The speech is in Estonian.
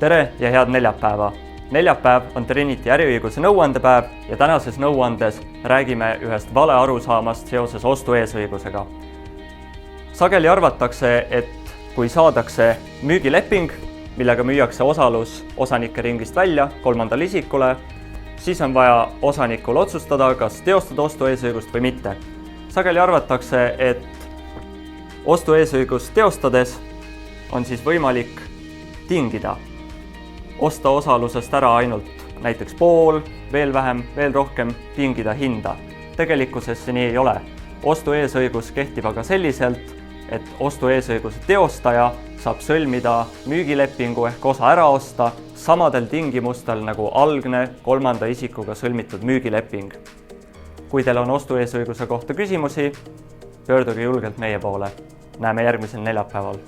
Tere ja head neljapäeva! Neljapäev on Trinity äriõiguse nõuandepäev ja tänases nõuandes räägime ühest vale arusaamast seoses ostu-eesõigusega. Sageli arvatakse, et kui saadakse müügileping, millega müüakse osalus osanike ringist välja kolmandale isikule, siis on vaja osanikul otsustada, kas teostada ostu-eesõigust või mitte. Sageli arvatakse, et ostu-eesõigust teostades on siis võimalik tingida, osta osalusest ära ainult näiteks pool, veel vähem, veel rohkem, tingida hinda. Tegelikkuses see nii ei ole. Ostu-eesõigus kehtib aga selliselt, et ostu-eesõiguse teostaja saab sõlmida müügilepingu ehk osa ära osta samadel tingimustel nagu algne kolmanda isikuga sõlmitud müügileping. Kui teil on ostu-eesõiguse kohta küsimusi, pöörduge julgelt meie poole. Näeme järgmisel neljapäeval.